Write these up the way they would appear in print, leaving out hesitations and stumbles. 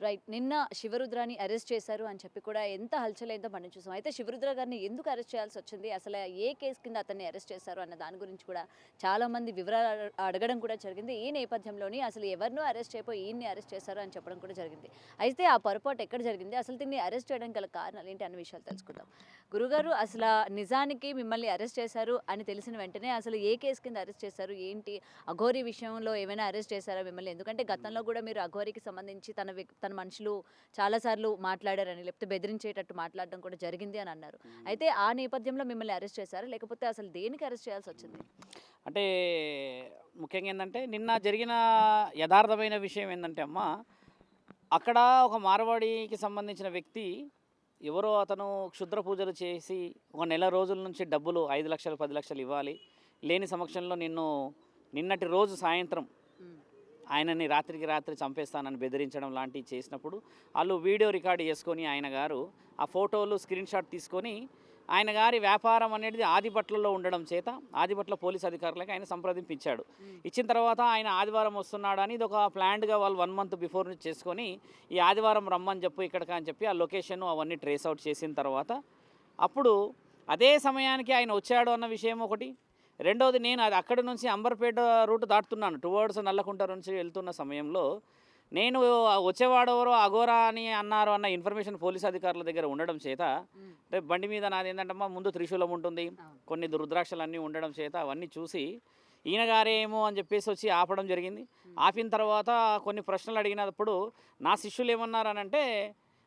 Right. నిన్న శివరుద్రాని arrest చేశారు అని చెప్పి కూడా ఎంత హల్చలైందో మనం చూసాం. అయితే శివరుద్ర గారిని ఎందుకు అరెస్ట్ చేయాల్సొచ్చింది? అసలు ఏ కేస్ కింద అతన్ని అరెస్ట్ చేశారు అన్న దాని గురించి కూడా చాలామంది వివరాలు అడగడం కూడా జరిగింది. ఈ నేపథ్యంలోని అసలు ఎవరినో అరెస్ట్ చేయపోయి ఈయన్ని అరెస్ట్ చేశారు అని చెప్పడం కూడా జరిగింది. అయితే ఆ పొరపాటు ఎక్కడ జరిగింది? అసలు దీన్ని అరెస్ట్ చేయడానికి గల కారణాలు ఏంటి అన్న విషయాలు తెలుసుకుందాం. గురుగారు, అసల నిజానికి మిమ్మల్ని అరెస్ట్ చేశారు అని తెలిసిన వెంటనే అసలు ఏ కేస్ కింద అరెస్ట్ చేశారు? ఏంటి? అఘోరి విషయంలో ఏమైనా అరెస్ట్ చేశారా మిమ్మల్ని? ఎందుకంటే గతంలో కూడా మీరు అఘోరికి సంబంధించి తన మనుషులు చాలా సార్లు మాట్లాడారని, లేకపోతే బెదిరించేటట్టు మాట్లాడడం కూడా జరిగింది అని అన్నారు. అయితే ఆ నేపథ్యంలో మిమ్మల్ని అరెస్ట్ చేశారా? లేకపోతే అసలు దేనికి అరెస్ట్ చేయాల్సొచ్చింది? అంటే ముఖ్యంగా ఏందంటే నిన్న జరిగిన యథార్థమైన విషయం ఏందంటే అమ్మ, అక్కడ ఒక మార్వాడికి సంబంధించిన వ్యక్తి ఎవరో అతను క్షుద్ర పూజలు చేసి ఒక నెల రోజుల నుంచి డబ్బులు 5 లక్షలు 10 లక్షలు ఇవ్వాలి లేని సమక్షంలో నిన్నటి రోజు సాయంత్రం హ్మ్. ఆయనని రాత్రికి రాత్రి చంపేస్తానని బెదిరించడం లాంటివి చేసినప్పుడు వాళ్ళు వీడియో రికార్డ్ చేసుకొని ఆయన గారు ఆ ఫోటోలు స్క్రీన్ షాట్ తీసుకొని ఆయన గారి వ్యాపారం అనేది ఆదిపట్లలో ఉండడం చేత ఆదిపట్ల పోలీస్ అధికారులకు ఆయన సంప్రదింపించాడు. ఇచ్చిన తర్వాత ఆయన ఆదివారం వస్తున్నాడని ఇది ఒక ప్లాన్డ్గా వాళ్ళు 1 మంత్ బిఫోర్ నుంచి చేసుకొని ఈ ఆదివారం రమ్మని చెప్పు ఇక్కడికి అని చెప్పి ఆ లొకేషన్ అవన్నీ ట్రేస్ అవుట్ చేసిన తర్వాత అప్పుడు అదే సమయానికి ఆయన వచ్చాడు అన్న విషయం ఒకటి. రెండవది, నేను అది అక్కడి నుంచి అంబర్పేట రూట్ దాటుతున్నాను, టువర్డ్స్ నల్లకుంట నుంచి వెళ్తున్న సమయంలో నేను వచ్చేవాడెవరో అఘోరా అని అన్నారు అన్న ఇన్ఫర్మేషన్ పోలీస్ అధికారుల దగ్గర ఉండడం చేత, అంటే బండి మీద నాది ఏంటంటమ్మా ముందు త్రిశూలం ఉంటుంది, కొన్ని రుద్రాక్షలన్నీ ఉండడం చేత అవన్నీ చూసి ఈయన గారేమో అని చెప్పేసి వచ్చి ఆపడం జరిగింది. ఆపిన తర్వాత కొన్ని ప్రశ్నలు అడిగినప్పుడు నా శిష్యులు ఏమన్నారనంటే,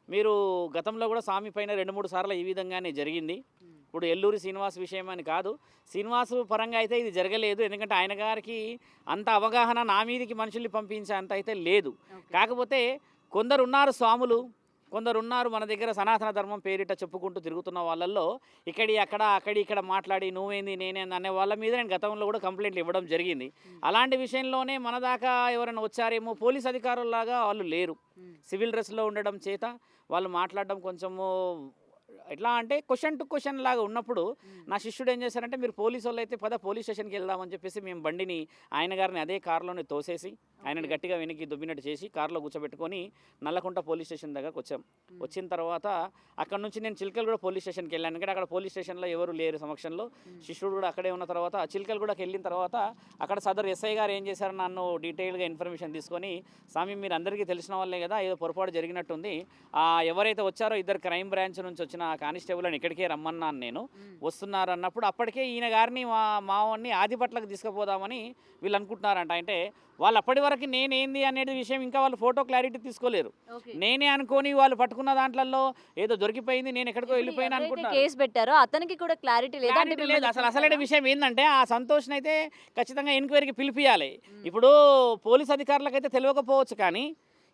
మీరు గతంలో కూడా స్వామి పైన 2-3 సార్లు ఈ విధంగానే జరిగింది, ఇప్పుడు ఎల్లూరి శ్రీనివాస్ విషయం అని కాదు, శ్రీనివాసు పరంగా అయితే ఇది జరగలేదు, ఎందుకంటే ఆయన గారికి అంత అవగాహన నా మీదికి మనుషుల్ని పంపించే అంత అయితే లేదు. కాకపోతే కొందరున్నారు స్వాములు, కొందరున్నారు మన దగ్గర సనాతన ధర్మం పేరిట చెప్పుకుంటూ తిరుగుతున్న వాళ్ళల్లో ఇక్కడ మాట్లాడి నువ్వేంది నేనేంది అనే వాళ్ళ మీద నేను గతంలో కూడా కంప్లైంట్లు ఇవ్వడం జరిగింది. అలాంటి విషయంలోనే మన దాకా ఎవరైనా వచ్చారేమో, పోలీస్ అధికారుల్లాగా వాళ్ళు లేరు, సివిల్ డ్రెస్లో ఉండడం చేత వాళ్ళు మాట్లాడడం కొంచెము ఎట్లా అంటే క్వశ్చన్ టు క్వశ్చన్ లాగా ఉన్నప్పుడు నా శిష్యుడు ఏం చేశారంటే, మీరు పోలీసు వాళ్ళు అయితే పోలీస్ స్టేషన్కి వెళ్దామని చెప్పేసి మేము బండిని ఆయన గారిని అదే కారులోనే తోసేసి ఆయనని గట్టిగా వెనక్కి దుబ్బినట్టు చేసి కారులో కూర్చోబెట్టుకొని నల్లకుంట పోలీస్ స్టేషన్ దగ్గరకు వచ్చాం. వచ్చిన తర్వాత అక్కడ నుంచి నేను చిల్కలగూడ పోలీస్ స్టేషన్కి వెళ్ళాను, ఎందుకంటే అక్కడ పోలీస్ స్టేషన్లో ఎవరు లేరు సమక్షంలో, శిష్యుడు కూడా అక్కడే ఉన్న తర్వాత చిల్కలగూడకి వెళ్ళిన తర్వాత అక్కడ సదరు ఎస్ఐ గారు ఏం చేశారు, నన్ను డీటెయిల్గా ఇన్ఫర్మేషన్ తీసుకొని, స్వామి మీరు అందరికీ తెలిసిన వాళ్ళే కదా, ఏదో పొరపాటు జరిగినట్టుంది, ఎవరైతే వచ్చారో 2 క్రైమ్ బ్రాంచ్ నుంచి వచ్చిన కానిస్టేబుల్ అని ఇక్కడికే రమ్మన్నాను నేను, వస్తున్నారు అన్నప్పుడు అప్పటికే ఈయన గారిని మావాడిని ఆదిపట్లకు తీసుకుపోదామని వీళ్ళు అనుకుంటున్నారంట. అంటే వాళ్ళు అప్పటి వరకు నేనేంది అనేది విషయం ఇంకా వాళ్ళు ఫోటో క్లారిటీ తీసుకోలేరు, నేనే అనుకొని వాళ్ళు పట్టుకున్న దాంట్లో ఏదో దొరికిపోయింది నేను ఎక్కడికో వెళ్ళిపోయినా అనుకుంటున్నారు. కేసు పెట్టారో అతనికి కూడా క్లారిటీ లేదు. అసలైన విషయం ఏంటంటే ఆ సంతోష్ని అయితే ఖచ్చితంగా ఎంక్వైరీకి పిలిపియాలి. ఇప్పుడు పోలీస్ అధికారులకైతే తెలియకపోవచ్చు, కానీ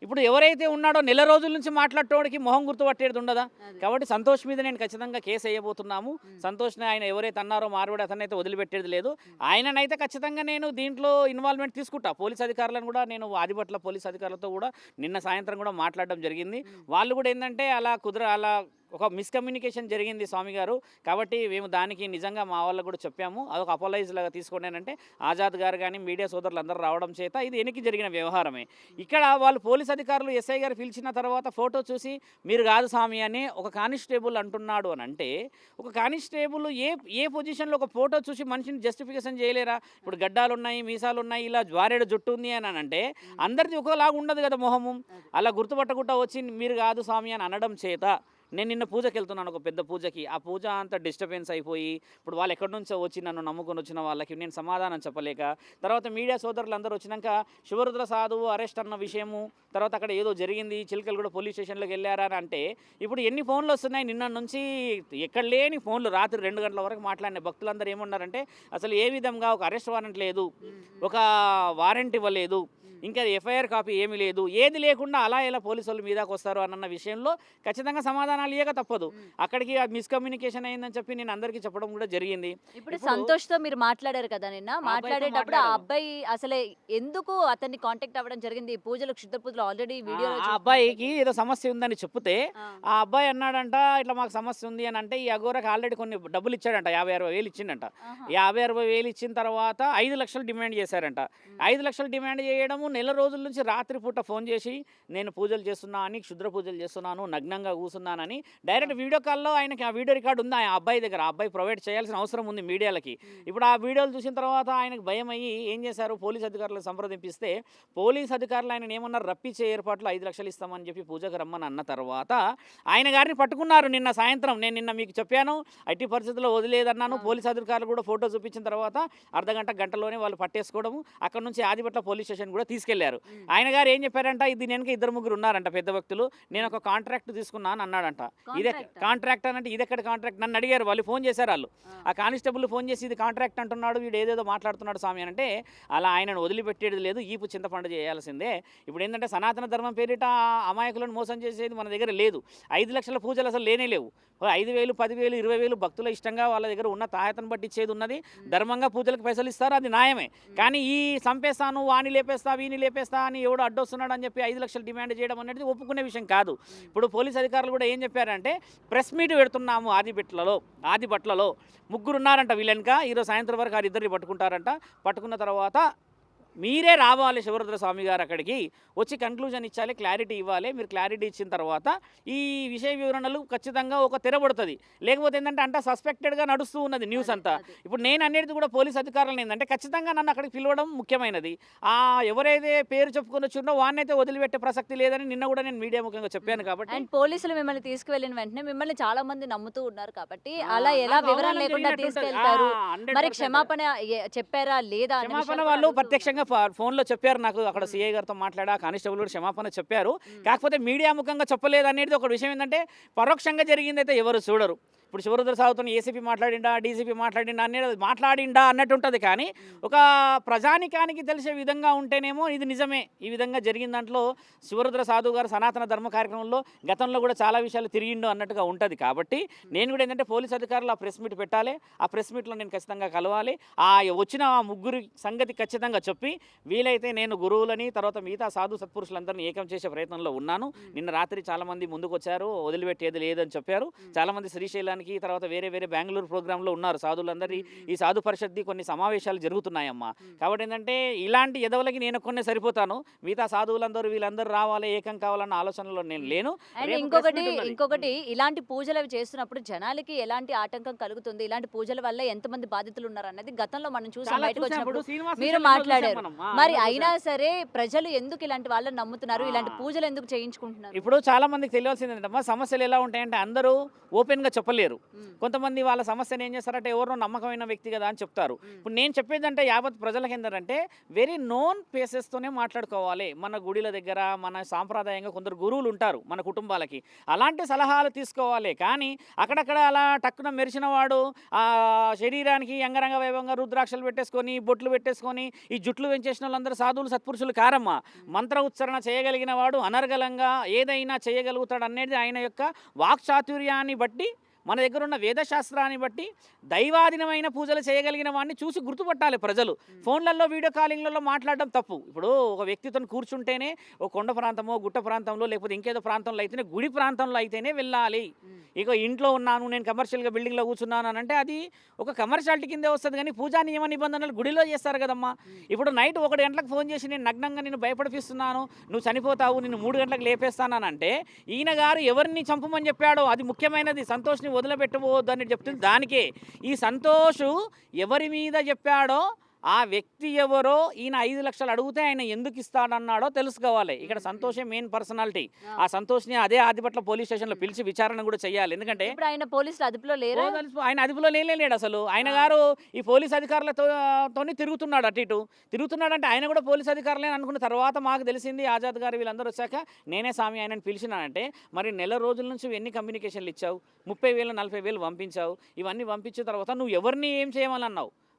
ఇప్పుడు ఎవరైతే ఉన్నాడో నెల రోజుల నుంచి మాట్లాడటోడికి మొహం గుర్తుపట్టేది ఉండదా. కాబట్టి సంతోష్ మీద నేను ఖచ్చితంగా కేసు వేయబోతున్నాము. సంతోష్ని ఆయన ఎవరైతే అన్నారో మార్వాడి అతనైతే వదిలిపెట్టేది లేదు. ఆయననైతే ఖచ్చితంగా నేను దీంట్లో ఇన్వాల్వ్మెంట్ తీసుకుంటా. పోలీస్ అధికారులను కూడా నేను ఆదిపట్ల పోలీస్ అధికారులతో కూడా నిన్న సాయంత్రం కూడా మాట్లాడడం జరిగింది. వాళ్ళు కూడా ఏంటంటే అలా ఒక మిస్కమ్యూనికేషన్ జరిగింది స్వామి గారు, కాబట్టి మేము దానికి నిజంగా మా వాళ్ళకు కూడా చెప్పాము, అదొక అపాలైజ్ లాగా తీసుకోండి. ఆజాద్ గారు కానీ మీడియా సోదరులు అందరూ రావడం చేత ఇది వెనక్కి జరిగిన వ్యవహారమే. ఇక్కడ వాళ్ళు పోలీస్ అధికారులు ఎస్ఐ గారు పిలిచిన తర్వాత ఫోటో చూసి మీరు కాదు స్వామి అని ఒక కానిస్టేబుల్ అంటున్నాడు అని అంటే, ఒక కానిస్టేబుల్ ఏ పొజిషన్లో ఒక ఫోటో చూసి మనిషిని జస్టిఫికేషన్ చేయలేరా? ఇప్పుడు గడ్డాలు ఉన్నాయి, మీసాలు ఉన్నాయి, ఇలా జ్వారేడు జుట్టు ఉంది అని అంటే అందరిది ఒకలాగా ఉండదు కదా మొహము. అలా గుర్తుపట్టకుండా వచ్చి మీరు కాదు స్వామి అని అనడం చేత నేను నిన్న పూజకి వెళ్తున్నాను, ఒక పెద్ద పూజకి, ఆ పూజ అంతా డిస్టర్బెన్స్ అయిపోయి ఇప్పుడు వాళ్ళు ఎక్కడి నుంచో వచ్చి నన్ను నమ్ముకొని వచ్చిన వాళ్ళకి నేను సమాధానం చెప్పలేక, తర్వాత మీడియా సోదరులు అందరూ వచ్చినాక శివరుద్ర సాధువు అరెస్ట్ అన్న విషయము, తర్వాత అక్కడ ఏదో జరిగింది చిల్కలగూడ పోలీస్ స్టేషన్లోకి వెళ్ళారా అని అంటే, ఇప్పుడు ఎన్ని ఫోన్లు వస్తున్నాయి నిన్న నుంచి, ఎక్కడ లేని ఫోన్లు, రాత్రి 2 గంటల వరకు మాట్లాడిన భక్తులందరూ ఏమన్నారంటే, అసలు ఏ విధంగా ఒక అరెస్ట్ వారెంట్ లేదు, ఒక వారెంట్ ఇవ్వలేదు, ఇంకా ఎఫ్ఐఆర్ కాపీ ఏమీ లేదు, ఏది లేకుండా అలా ఎలా పోలీసు వాళ్ళు మీదకి వస్తారు అన్న విషయంలో ఖచ్చితంగా సమాధానాలు ఇవ్వక తప్పదు. అక్కడికి మిస్కమ్యూనికేషన్ అయిందని చెప్పి నేను అందరికీ చెప్పడం కూడా జరిగింది. ఇప్పుడు సంతోష్తో మీరు మాట్లాడారు కదా నిన్న, మాట్లాడేటప్పుడు ఆ అబ్బాయి అసలే ఎందుకు అతన్ని కాంటాక్ట్ అవ్వడం జరిగింది? పూజలు క్షుద్ర పూజలు ఆల్రెడీ వీడియో ఆ అబ్బాయికి ఏదో సమస్య ఉందని చెప్తే ఆ అబ్బాయి అన్నాడంట, ఇట్లా మాకు సమస్య ఉంది అని అంటే, ఈ అఘోరాకి ఆల్రెడీ కొన్ని డబ్బులు ఇచ్చాడంట, 50-60 వేలు ఇచ్చిండంట. 50-60 వేలు ఇచ్చిన తర్వాత 5 లక్షలు డిమాండ్ చేశారంట. 5 లక్షలు డిమాండ్ చేయడము నెల రోజుల నుంచి రాత్రిపూట ఫోన్ చేసి నేను పూజలు చేస్తున్నా అని, క్షుద్ర పూజలు చేస్తున్నాను, నగ్నంగా కూర్చున్నానని డైరెక్ట్ వీడియో కాల్లో ఆయనకి ఆ వీడియో రికార్డు ఉంది ఆ అబ్బాయి దగ్గర. ఆ అబ్బాయి ప్రొవైడ్ చేయాల్సిన అవసరం ఉంది మీడియాలకి. ఇప్పుడు ఆ వీడియోలు చూసిన తర్వాత ఆయనకు భయం అయ్యి ఏం చేశారు, పోలీస్ అధికారులకు సంప్రదింపిస్తే పోలీస్ అధికారులు ఆయన ఏమన్నారు, రప్పించే ఏర్పాట్లు 5 లక్షలు ఇస్తామని చెప్పి పూజకు రమ్మని అన్న తర్వాత ఆయన గారిని పట్టుకున్నారు నిన్న సాయంత్రం. నేను నిన్న మీకు చెప్పాను, ఎట్టి పరిస్థితుల్లో వదిలేదన్నాను. పోలీస్ అధికారులు కూడా ఫోటో చూపించిన తర్వాత గంటలోనే వాళ్ళు పట్టేసుకోవడము, అక్కడ నుంచి ఆదిపట్ల పోలీస్ స్టేషన్ కూడా తీసుకెళ్లారు. ఆయన గారు ఏం చెప్పారంట, ఇది వెనక 2-3 ఉన్నారంట పెద్ద వ్యక్తులు, నేను ఒక కాంట్రాక్ట్ తీసుకున్నాను అన్నాడంట. ఇదే కాంట్రాక్ట్ అనంటే ఇదెక్కడ కాంట్రాక్ట్, నన్ను అడిగారు, వాళ్ళు ఫోన్ చేశారు. వాళ్ళు ఆ కానిస్టేబుల్ ఫోన్ చేసి ఇది కాంట్రాక్ట్ అంటున్నాడు, వీడు ఏదేదో మాట్లాడుతున్నాడు స్వామి అని అంటే, అలా ఆయనను వదిలిపెట్టేది లేదు, ఈపు చింతపండు చేయాల్సిందే. ఇప్పుడు ఏంటంటే సనాతన ధర్మం పేరిట అమాయకులను మోసం చేసేది మన దగ్గర లేదు. 5 లక్షల పూజలు అసలు లేనే లేవు. 5,000, 10,000, 20,000 భక్తుల ఇష్టంగా వాళ్ళ దగ్గర ఉన్న తాయతను బట్టి ఇచ్చేది ఉన్నది. ధర్మంగా పూజలకు పైసలు ఇస్తారు, అది న్యాయమే. కానీ ఈ చంపేస్తాను, వాణి లేపేస్తా, వీని లేపేస్తా అని ఎవడో అడ్డొస్తున్నాడు అని చెప్పి 5 లక్షలు డిమాండ్ చేయడం అనేది ఒప్పుకునే విషయం కాదు. ఇప్పుడు పోలీస్ అధికారులు కూడా ఏం చెప్పారంటే, ప్రెస్ మీట్ పెడుతున్నాము ఆదిబట్లలో 3 ఉన్నారంట వీళ్ళెనక. ఈరోజు సాయంత్రం వరకు 2 పట్టుకుంటారంట. పట్టుకున్న తర్వాత మీరే రావాలి శివరుద్ర స్వామి గారు అక్కడికి వచ్చి కన్క్లూజన్ ఇచ్చాలి, క్లారిటీ ఇవ్వాలి. మీరు క్లారిటీ ఇచ్చిన తర్వాత ఈ విషయ వివరణలు ఖచ్చితంగా ఒక తెరబడుతుంది. లేకపోతే ఏంటంటే అంతా సస్పెక్టెడ్గా నడుస్తూ ఉన్నది న్యూస్ అంతా. ఇప్పుడు నేను అనేది కూడా పోలీస్ అధికారులను ఏంటంటే ఖచ్చితంగా నన్ను అక్కడికి పిలవడం ముఖ్యమైనది. ఎవరైతే పేరు చెప్పుకొని వచ్చిందో వాడినైతే వదిలిపెట్టే ప్రసక్తి లేదని నిన్న కూడా నేను మీడియా ముఖ్యంగా చెప్పాను. కాబట్టి అండ్ పోలీసులు మిమ్మల్ని తీసుకువెళ్ళిన వెంటనే మిమ్మల్ని చాలా మంది నమ్ముతూ ఉన్నారు కాబట్టి అలా ఎలా వివరణ లేకుండా తీసుకెళ్తారు, మరి క్షమాపణ చెప్పారా లేదా? క్షమాపణ వాళ్ళు ప్రత్యక్షంగా ఫోన్లో చెప్పారు నాకు. అక్కడ సిఐ గారితో మాట్లాడా, కానిస్టేబుల్ కూడా క్షమాపణ చెప్పారు. కాకపోతే మీడియా ముఖంగా చెప్పలేదు అనేది ఒక విషయం. ఏంటంటే పరోక్షంగా జరిగిందైతే ఎవరు చూడరు. ఇప్పుడు శివరుద్ర సాగుతో ఏసీపీ మాట్లాడిండా, డీసీపీ మాట్లాడిండా అనేది మాట్లాడిండా అన్నట్టు ఉంటుంది. కానీ ఒక ప్రజానికానికి తెలిసే విధంగా ఉంటేనేమో ఇది నిజమే, ఈ విధంగా జరిగిన దాంట్లో శివరుద్ర సాధు గారు సనాతన ధర్మ కార్యక్రమంలో గతంలో కూడా చాలా విషయాలు తిరిగిండు అన్నట్టుగా ఉంటుంది. కాబట్టి నేను కూడా ఏంటంటే పోలీస్ అధికారులు ఆ ప్రెస్ మీట్ పెట్టాలి, ఆ ప్రెస్ మీట్లో నేను ఖచ్చితంగా కలవాలి. వచ్చిన ఆ 3 సంగతి ఖచ్చితంగా చెప్పి వీలైతే నేను గురువులని తర్వాత మిగతా సాధు సత్పురుషులందరినీ ఏకం చేసే ప్రయత్నంలో ఉన్నాను. నిన్న రాత్రి చాలామంది ముందుకు వచ్చారు, వదిలిపెట్టేది లేదని చెప్పారు. చాలామంది శ్రీశైలానికి తర్వాత వేరే బెంగళూరు ప్రోగ్రాంలో ఉన్నారు సాధువులందరి. ఈ సాధు పరిషత్ది కొన్ని సమావేశాలు జరుగుతున్నాయమ్మా. కాబట్టి ఏంటంటే ఇలాంటి ఎదవలకి నేను కొన్ని సరిపోతాను, మిగతా సాధువులందరూ వీళ్ళందరూ రావాలి, ఏకం కావాలన్న ఆలోచనలో నేను లేను. ఇంకొకటి ఇలాంటి పూజలు అవి చేస్తున్నప్పుడు జనాలకి ఎలాంటి ఆటంకం కలుగుతుంది, ఇలాంటి పూజల వల్ల ఎంతమంది బాధితులు ఉన్నారు అన్నది గతంలో మనం చూసాం, బయటకు వచ్చినప్పుడు మీరు మాట్లాడారు. మరి అయినా సరే ప్రజలు ఎందుకు ఇలాంటి వాళ్ళని నమ్ముతున్నారు, ఇలాంటి పూజలు ఎందుకు చేయించుకుంటున్నారు? ఇప్పుడు చాలా మందికి తెలియాల్సింది ఏంటమ్మా, సమస్యలు ఎలా ఉంటాయంటే అందరూ ఓపెన్గా చెప్పలేరు. కొంతమంది వాళ్ళ సమస్యను ఏం చేస్తారంటే ఎవరో నమ్మకమైన వ్యక్తి కదా అని చెప్తారు. ఇప్పుడు నేను చెప్పేదంటే యావత్ ప్రజలకు ఏంటంటే వెరీ నోన్ ప్లేసెస్తోనే మాట్లాడుకోవాలి. మన గుడిల దగ్గర మన సాంప్రదాయంగా కొందరు గురువులు ఉంటారు మన కుటుంబాలకి, అలాంటి సలహాలు తీసుకోవాలి. కానీ అక్కడక్కడ అలా టక్కున మెరిసిన వాడు ఆ శరీరానికి అంగరంగ వైభవంగా రుద్రాక్షలు పెట్టేసుకొని బొట్లు పెట్టేసుకొని ఈ జుట్లు పెంచేసిన వాళ్ళందరూ సాధువులు సత్పురుషులు కారమ్మా. మంత్ర ఉచ్చారణ చేయగలిగిన వాడు అనర్గళంగా ఏదైనా చేయగలుగుతాడు అనేది ఆయన యొక్క వాక్చాతుర్యాన్ని బట్టి, మన దగ్గర ఉన్న వేదశాస్త్రాన్ని బట్టి దైవాధీనమైన పూజలు చేయగలిగిన వాడిని చూసి గుర్తుపట్టాలి ప్రజలు. ఫోన్లలో వీడియో కాలింగ్లలో మాట్లాడడం తప్పు. ఇప్పుడు ఒక వ్యక్తితో కూర్చుంటేనే ఒక కొండ ప్రాంతమో గుట్ట ప్రాంతంలో లేకపోతే ఇంకేదో ప్రాంతంలో అయితేనే, గుడి ప్రాంతంలో అయితేనే వెళ్ళాలి. ఇక ఇంట్లో ఉన్నాను నేను కమర్షియల్గా బిల్డింగ్లో కూర్చున్నాను అని అంటే అది ఒక కమర్షియాలిటీ కిందే వస్తుంది. కానీ పూజా నియమ నిబంధనలు గుడిలో చేస్తారు కదమ్మా. ఇప్పుడు నైట్ 1 గంటలకు ఫోన్ చేసి నేను నగ్నంగా నేను భయపడిపిస్తున్నాను, నువ్వు చనిపోతావు, నేను 3 గంటలకు లేపేస్తానంటే ఈయన గారు ఎవరిని చంపమని చెప్పాడో అది ముఖ్యమైనది. సంతోష్ని వదిలిపెట్టబోద్దు అని చెప్తుంది దానికే. ఈ సంతోషు ఎవరి మీద చెప్పాడో ఆ వ్యక్తి ఎవరో ఈయన 5 లక్షలు అడిగితే ఆయన ఎందుకు ఇస్తాడన్నాడో తెలుసుకోవాలి. ఇక్కడ సంతోషే మెయిన్ పర్సనాలిటీ. ఆ సంతోష్ని అదే ఆదిపట్ల పోలీస్ స్టేషన్లో పిలిచి విచారణ కూడా చేయాలి. ఎందుకంటే ఆయన పోలీసులు అదుపులో లేరు, ఆయన అదుపులో లేడు అసలు. ఆయన గారు ఈ పోలీస్ అధికారులతోని తిరుగుతున్నాడు, అటు ఇటు తిరుగుతున్నాడంటే ఆయన కూడా పోలీస్ అధికారులే అనుకున్న తర్వాత మాకు తెలిసింది. ఆజాద్ గారు వీళ్ళందరూ వచ్చాక నేనే స్వామి ఆయనను పిలిచినానంటే మరి నెల రోజుల నుంచి ఎన్ని కమ్యూనికేషన్లు ఇచ్చావు, 30,000 40,000 పంపించావు. ఇవన్నీ పంపించిన తర్వాత నువ్వు ఎవరిని ఏం చేయమని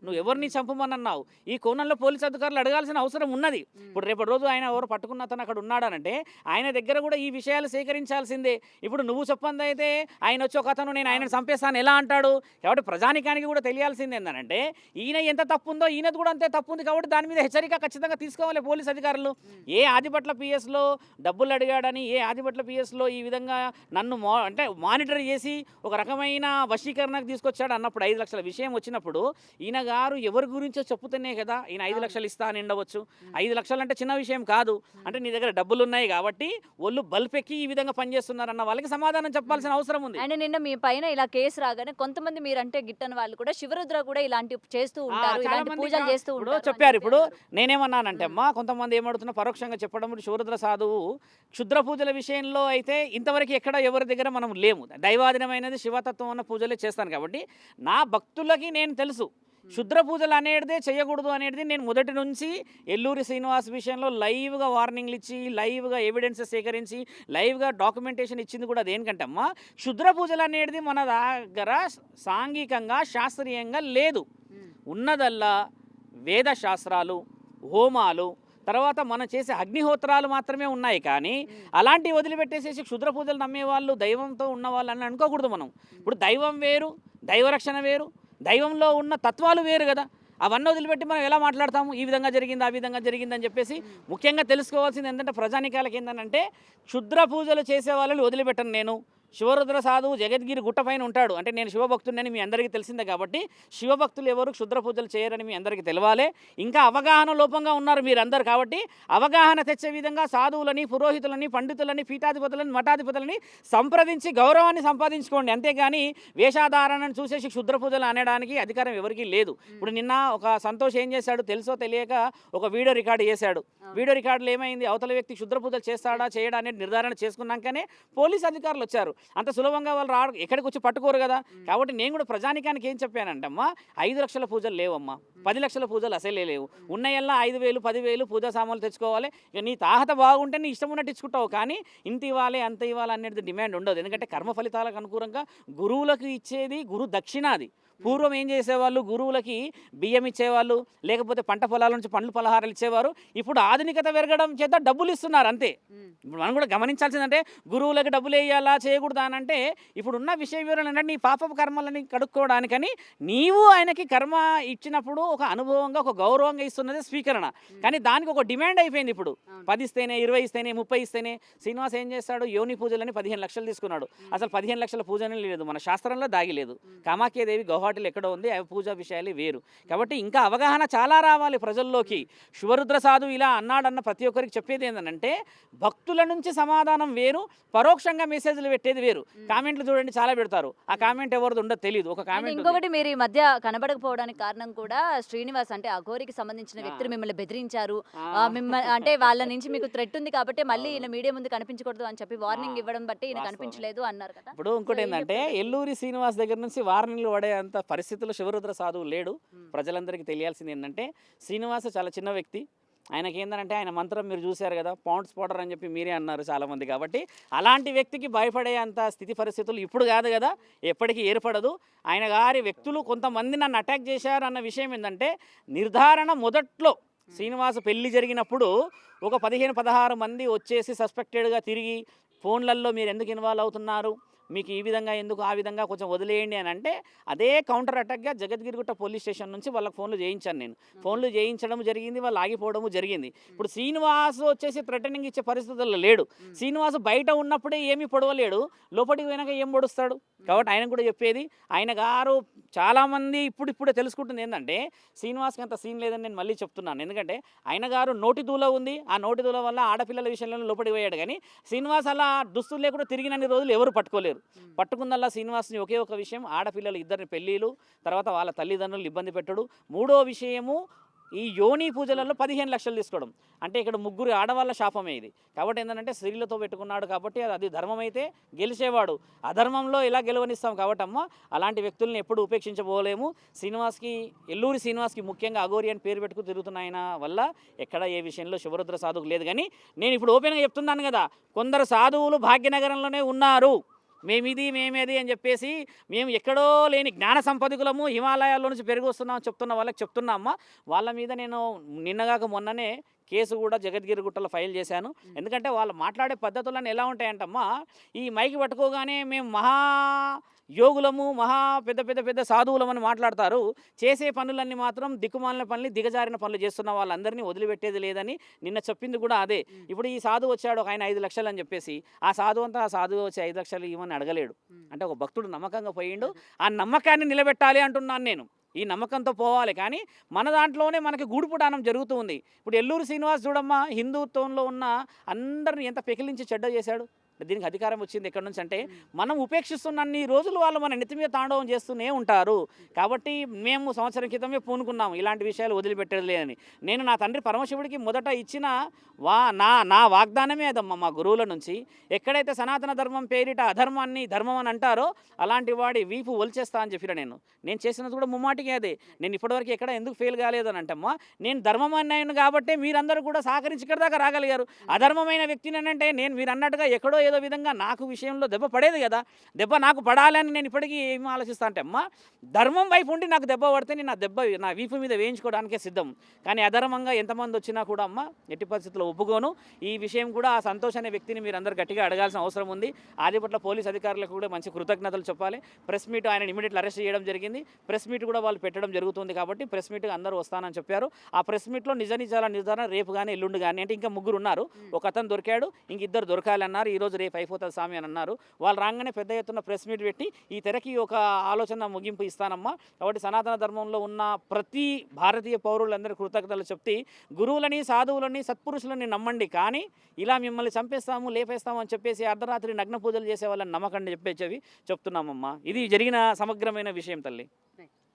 నువ్వు ఎవరిని చంపమని అన్నావు? ఈ కోణంలో పోలీసు అధికారులు అడగాల్సిన అవసరం ఉన్నది. ఇప్పుడు రేపటి రోజు ఆయన ఎవరు పట్టుకున్న అతను అక్కడ ఉన్నాడనంటే ఆయన దగ్గర కూడా ఈ విషయాలు సేకరించాల్సిందే. ఇప్పుడు నువ్వు చెప్పంది అయితే ఆయన వచ్చి ఒక అతను నేను ఆయనను చంపేస్తాను ఎలా అంటాడు? కాబట్టి ప్రజానికానికి కూడా తెలియాల్సింది ఏంటంటే ఈయన ఎంత తప్పు ఉందో ఈయనది కూడా అంతే తప్పు ఉంది. కాబట్టి దాని మీద హెచ్చరిక ఖచ్చితంగా తీసుకోవాలి పోలీసు అధికారులు. ఏ ఆదిపట్ల పిఎస్లో డబ్బులు అడిగాడని, ఏ ఆదిపట్ల పిఎస్లో ఈ విధంగా నన్ను మానిటర్ చేసి ఒక రకమైన వశీకరణకు తీసుకొచ్చాడు అన్నప్పుడు 5 లక్షల విషయం వచ్చినప్పుడు ఈయన గారు ఎవరి గురించో చెప్పుతూనే కదా ఈయన 5 లక్షలు ఇస్తా అని ఉండవచ్చు. 5 లక్షలు అంటే చిన్న విషయం కాదు. అంటే నీ దగ్గర డబ్బులు ఉన్నాయి కాబట్టి ఒళ్ళు బల్పెక్కి ఈ విధంగా పనిచేస్తున్నారన్న వాళ్ళకి సమాధానం చెప్పాల్సిన అవసరం ఉంది. అండ్ నిన్న మీ పైన ఇలా కేసు రాగానే కొంతమంది మీరంటే గిట్టని వాళ్ళు కూడా శివరుద్ర కూడా ఇలాంటి చేస్తూ ఉంటారు, చాలా ఇలాంటి మంది పూజలు చేస్తూ ఇప్పుడు ఉంటారు అని చెప్పారు. ఇప్పుడు చెప్పి అన్నారు. నేనేమన్నానంటే అమ్మా, కొంతమంది ఏమడుతున్నా పరోక్షంగా చెప్పడం, ఇప్పుడు శివరుద్ర సాధువు క్షుద్ర పూజల విషయంలో అయితే ఇంతవరకు ఎక్కడ ఎవరి దగ్గర మనం లేము. దైవాధీనమైనది శివతత్వం అన్న పూజలే చేస్తాను కాబట్టి నా భక్తులకి నేను తెలుసు క్షుద్ర పూజలు అనేటిదే చేయకూడదు అనేది. నేను మొదటి నుంచి ఎల్లూరి శ్రీనివాస్ విషయంలో లైవ్గా వార్నింగ్లు ఇచ్చి, లైవ్గా ఎవిడెన్సెస్ సేకరించి, లైవ్గా డాక్యుమెంటేషన్ ఇచ్చింది కూడా దేనికంటే అమ్మా, క్షుద్ర పూజలు అనేది మన దగ్గర సాంఘికంగా శాస్త్రీయంగా లేదు. ఉన్నదల్లా వేద శాస్త్రాలు, హోమాలు, తర్వాత మనం చేసే అగ్నిహోత్రాలు మాత్రమే ఉన్నాయి. కానీ అలాంటివి వదిలిపెట్టేసేసి క్షుద్ర పూజలు నమ్మేవాళ్ళు దైవంతో ఉన్నవాళ్ళు అని అనుకోకూడదు మనం. ఇప్పుడు దైవం వేరు, దైవరక్షణ వేరు, దైవంలో ఉన్న తత్వాలు వేరు కదా. అవన్నీ వదిలిపెట్టి మనం ఎలా మాట్లాడతాము? ఈ విధంగా జరిగింది, ఆ విధంగా జరిగిందని చెప్పేసి. ముఖ్యంగా తెలుసుకోవాల్సింది ఏంటంటే ప్రజానికాలకి ఏంటంటే క్షుద్ర పూజలు చేసే వాళ్ళని వదిలిపెట్టను నేను. శివరుద్ర సాధువు జగద్గిరి గుట్ట పైన ఉంటాడు. అంటే నేను శివభక్తుడిని మీ అందరికీ తెలిసిందే కాబట్టి శివభక్తులు ఎవరు క్షుద్ర పూజలు చేయరని మీ అందరికీ తెలవాలి. ఇంకా అవగాహన లోపంగా ఉన్నారు మీరందరూ కాబట్టి అవగాహన తెచ్చే విధంగా సాధువులని, పురోహితులని, పండితులని, పీఠాధిపతులని, మఠాధిపతులని సంప్రదించి గౌరవాన్ని సంపాదించుకోండి. అంతేగాని వేషాధారణను చూసేసి క్షుద్ర పూజలు అనడానికి అధికారం ఎవరికీ లేదు. ఇప్పుడు నిన్న ఒక సంతోష్ ఏం చేశాడు తెలుసో తెలియక ఒక వీడియో రికార్డు చేశాడు. వీడియో రికార్డులో ఏమైంది, అవతల వ్యక్తి క్షుద్ర పూజలు చేస్తాడా చేయడా అనేది నిర్ధారణ చేసుకున్నాకనే పోలీస్ అధికారులు వచ్చారు. అంత సులభంగా వాళ్ళు ఎక్కడికి వచ్చి పట్టుకోరు కదా. కాబట్టి నేను కూడా ప్రజానికానికి ఏం చెప్పానంటే అమ్మా, 5 లక్షల పూజలు లేవమ్మా, 10 లక్షల పూజలు అసలే లేవు. ఉన్నాయల్లా 5,000, 10,000 పూజా సామాన్లు తెచ్చుకోవాలి. ఇక నీ తాహత బాగుంటే నీ ఇష్టం ఉన్నట్టు ఇచ్చుకుంటావు. కానీ ఇంత ఇవ్వాలి అంత ఇవ్వాలి అనేది డిమాండ్ ఉండదు. ఎందుకంటే కర్మ ఫలితాలకు అనుకూలంగా గురువులకు ఇచ్చేది గురు దక్షిణాది. పూర్వం ఏం చేసేవాళ్ళు, గురువులకి బియ్యం ఇచ్చేవాళ్ళు, లేకపోతే పంట పొలాల నుంచి పండ్లు పలహారాలు ఇచ్చేవారు. ఇప్పుడు ఆధునికత పెరగడం చేత డబ్బులు ఇస్తున్నారు అంతే. ఇప్పుడు మనం కూడా గమనించాల్సిందంటే గురువులకి డబ్బులు వేయాలా చేయకూడదా అని అంటే ఇప్పుడు ఉన్న విషయ వివరణ ఏంటంటే నీ పాప కర్మలని కడుక్కోవడానికని నీవు ఆయనకి కర్మ ఇచ్చినప్పుడు ఒక అనుభవంగా ఒక గౌరవంగా ఇస్తున్నది స్వీకరణ. కానీ దానికి ఒక డిమాండ్ అయిపోయింది. ఇప్పుడు 10 ఇస్తేనే, 20 ఇస్తేనే, 30 ఇస్తేనే. శ్రీనివాస్ ఏం చేస్తాడు, యోని పూజలని 15 లక్షలు తీసుకున్నాడు. అసలు 15 లక్షల పూజనే లేదు, మన శాస్త్రంలో దాగిలేదు. కామాఖ్యాదేవి గౌహాటిలో ఎక్కడ ఉంది, అవి పూజా విషయాలు వేరు. కాబట్టి ఇంకా అవగాహన చాలా రావాలి ప్రజల్లోకి. శివరుద్ర సాధు ఇలా అన్నాడన్న ప్రతి ఒక్కరికి చెప్పేది ఏంటంటే భక్తుల నుంచి సమాధానం వేరు, పరోక్షంగా మెసేజ్లు పెట్టేది వేరు. కామెంట్లు చూడండి చాలా పెడతారు, ఆ కామెంట్ ఎవరిది ఉండదు తెలియదు. ఒక కామెంట్ ఇంకొకటి, మీరు ఈ మధ్య కనబడకపోవడానికి కారణం కూడా శ్రీనివాస్ అంటే అఘోరికి సంబంధించిన వ్యక్తులు మిమ్మల్ని బెదిరించారు, మిమ్మల్ని అంటే వాళ్ళ నుంచి మీకు థ్రెట్ ఉంది కాబట్టి మళ్ళీ ఈయన మీడియా ముందు కనిపించకూడదు అని చెప్పి వార్నింగ్ ఇవ్వడం బట్టి ఈయన కనిపించలేదు అన్నారు కదా. ఇప్పుడు ఇంకోటి ఏంటంటే ఎల్లూరి శ్రీనివాస్ దగ్గర నుంచి వార్నింగ్లు పడే అంత పరిస్థితుల్లో శివరుద్ర సాధువు లేడు. ప్రజలందరికీ తెలియాల్సింది ఏంటంటే శ్రీనివాస్ చాలా చిన్న వ్యక్తి. ఆయనకి ఏంటంటే ఆయన మంత్రం మీరు చూశారు కదా, పౌండ్స్ పౌడర్ అని చెప్పి మీరే అన్నారు చాలామంది. కాబట్టి అలాంటి వ్యక్తికి భయపడే అంత స్థితి పరిస్థితులు ఇప్పుడు కాదు కదా, ఎప్పటికీ ఏర్పడదు. ఆయన గారి వ్యక్తులు కొంతమంది నన్ను అటాక్ చేశారు అన్న విషయం ఏంటంటే నిర్ధారణ మొదట్లో శ్రీనివాస్ పెళ్లి జరిగినప్పుడు ఒక 15-16 మంది వచ్చేసి సస్పెక్టెడ్గా తిరిగి ఫోన్లలో మీరు ఎందుకు ఇన్వాల్వ్ అవుతున్నారు, మీకు ఈ విధంగా ఎందుకు, ఆ విధంగా కొంచెం వదిలేయండి అని అంటే అదే కౌంటర్ అటాక్గా జగద్గిరిగుట్ట పోలీస్ స్టేషన్ నుంచి వాళ్ళకి ఫోన్లు చేయించాను నేను. ఫోన్లు చేయించడం జరిగింది, వాళ్ళు ఆగిపోవడము జరిగింది. ఇప్పుడు శ్రీనివాస్ వచ్చేసి థ్రెటనింగ్ ఇచ్చే పరిస్థితుల్లో లేడు. శ్రీనివాస్ బయట ఉన్నప్పుడే ఏమీ పొడవలేడు, లోపలికి పోయినాక ఏం పొడుస్తాడు. కాబట్టి ఆయన కూడా చెప్పేది, ఆయన గారు చాలామంది ఇప్పుడిప్పుడే తెలుసుకుంటుంది ఏంటంటే శ్రీనివాస్కి అంత సీన్ లేదని నేను మళ్ళీ చెప్తున్నాను. ఎందుకంటే ఆయన గారు నోటి దూల ఉంది, ఆ నోటి దూల వల్ల ఆడపిల్లల విషయంలో లోపలికి పోయాడు. కానీ శ్రీనివాస్ అలా దుస్తులు లేకుండా తిరిగినన్ని రోజులు ఎవరు పట్టుకోలేరు. పట్టుకుందల్లా శ్రీనివాస్ని ఒకే ఒక విషయం, ఆడపిల్లలు ఇద్దరిని పెళ్ళిళ్ళు, తర్వాత వాళ్ళ తల్లిదండ్రులు ఇబ్బంది పెట్టడు. మూడో విషయము ఈ యోని పూజలలో 15 లక్షలు తీసుకోవడం. అంటే ఇక్కడ ముగ్గురు ఆడవాళ్ళ శాపమే ఇది. కాబట్టి ఏంటంటే స్త్రీలతో పెట్టుకున్నాడు కాబట్టి అది ధర్మం అయితే గెలిచేవాడు, అధర్మంలో ఎలా గెలవనిస్తాం. కాబట్టి అమ్మ అలాంటి వ్యక్తుల్ని ఎప్పుడు ఉపేక్షించబోలేము. శ్రీనివాస్కి, ఎల్లూరి శ్రీనివాస్కి ముఖ్యంగా అఘోరి అని పేరు పెట్టుకు తిరుగుతున్న ఆయన వల్ల ఎక్కడ ఏ విషయంలో శివరుద్ర సాధువుకు లేదు. కానీ నేను ఇప్పుడు ఓపెన్గా చెప్తున్నాను కదా, కొందరు సాధువులు భాగ్యనగరంలోనే ఉన్నారు. మేమేది అని చెప్పేసి మేము ఎక్కడో లేని జ్ఞాన సంపదకులము హిమాలయాల్లో నుంచి పెరిగి వస్తున్నామని చెప్తున్న వాళ్ళకి చెప్తున్నామ్మా. వాళ్ళ మీద నేను నిన్నగాక మొన్ననే కేసు కూడా జగద్గిరిగుట్టలో ఫైల్ చేశాను. ఎందుకంటే వాళ్ళు మాట్లాడే పద్ధతులన్నీ ఎలా ఉంటాయంటమ్మా, ఈ మైకి పట్టుకోగానే మేము మహా యోగులము, మహా పెద్ద సాధువులమని మాట్లాడతారు. చేసే పనులన్నీ మాత్రం దిక్కుమాలిన పనులు, దిగజారిన పనులు చేస్తున్న వాళ్ళందరినీ వదిలిపెట్టేది లేదని నిన్న చెప్పింది కూడా అదే. ఇప్పుడు ఈ సాధువు వచ్చాడు, ఒక ఆయన 5 లక్షలు అని చెప్పేసి, ఆ సాధువు వచ్చి 5 లక్షలు ఇవ్వని అడగలేడు. అంటే ఒక భక్తుడు నమ్మకంగా పోయిండు, ఆ నమ్మకాన్ని నిలబెట్టాలి అంటున్నాను నేను. ఈ నమ్మకంతో పోవాలి. కానీ మన దాంట్లోనే మనకి గూడుపుటానం జరుగుతూ ఉంది. ఇప్పుడు ఎల్లూరు శ్రీనివాస్ చూడమ్మా, హిందుత్వంలో ఉన్న అందరిని ఎంత పెకిలించి చెడ్డ చేశాడు. దీనికి అధికారం వచ్చింది ఎక్కడి నుంచి అంటే మనం ఉపేక్షిస్తున్నన్ని రోజులు వాళ్ళు మన నెత్తి మీద తాండవం చేస్తూనే ఉంటారు. కాబట్టి మేము సంవత్సరం క్రితమే పూనుకున్నాము ఇలాంటి విషయాలు వదిలిపెట్టేది లేదని. నేను నా తండ్రి పరమశివుడికి మొదట ఇచ్చిన నా వాగ్దానమే అదమ్మా మా గురువుల నుంచి. ఎక్కడైతే సనాతన ధర్మం పేరిట అధర్మాన్ని ధర్మం అని అంటారో అలాంటి వాడి వీపు ఒలిచేస్తా అని చెప్పిన నేను చేసినది కూడా ముమ్మాటికి అదే. నేను ఇప్పటివరకు ఎక్కడ ఎందుకు ఫెయిల్ కాలేదని అంటమ్మా, నేను ధర్మం అన్నాను కాబట్టి మీరందరూ కూడా సహకరించి ఇక్కడ దాకా రాగలిగారు. అధర్మమైన వ్యక్తిని అంటే నేను మీరు అన్నట్టుగా ఎక్కడో ఏదో విధంగా నాకు విషయంలో దెబ్బ పడేది కదా. దెబ్బ నాకు పడాలని నేను ఇప్పటికీ ఏం ఆలోచిస్తా అంటే అమ్మా, ధర్మం వైపు ఉండి నాకు దెబ్బ పడితే నేను నా వీపు మీద వేయించుకోవడానికే సిద్ధం. కానీ అధర్మంగా ఎంతమంది వచ్చినా కూడా అమ్మ ఎట్టి పరిస్థితుల్లో ఒప్పుకోను. ఈ విషయం కూడా ఆ సంతోష్ అనే వ్యక్తిని మీరు అందరూ గట్టిగా అడగాల్సిన అవసరం ఉంది. ఆదిపట్ల పోలీస్ అధికారులకు కూడా మంచి కృతజ్ఞతలు చెప్పాలి. ప్రెస్ మీట్ ఆయన ఇమీడియట్లీ అరెస్ట్ చేయడం జరిగింది. ప్రెస్ మీట్ కూడా వాళ్ళు పెట్టడం జరుగుతుంది. కాబట్టి ప్రెస్ మీట్ అందరూ వస్తానని చెప్పారు. ఆ ప్రెస్ మీట్లో నిజ నిజాల నిర్ధారణ రేపు కానీ ఎల్లుండి కానీ, అంటే ఇంకా ముగ్గురు ఉన్నారు. ఒక అతను దొరికాడు, ఇంక ఇద్దరు దొరకాలన్నారు. ఈరోజు రేపు అయిపోతుంది స్వామి అని అన్నారు. వాళ్ళు రాగానే పెద్ద ఎత్తున ప్రెస్ మీట్ పెట్టి ఈ తెరకి ఒక ఆలోచన ముగింపు ఇస్తానమ్మా. కాబట్టి సనాతన ధర్మంలో ఉన్న ప్రతి భారతీయ పౌరులందరూ కృతజ్ఞతలు చెప్తే గురువులని, సాధువులని, సత్పురుషులని నమ్మండి. కానీ ఇలా మిమ్మల్ని చంపేస్తాము, లేపేస్తాము అని చెప్పేసి అర్ధరాత్రి నగ్న పూజలు చేసే వాళ్ళని నమ్మకండి చెప్పేవి చెప్తున్నామమ్మా. ఇది జరిగిన సమగ్రమైన విషయం తల్లి.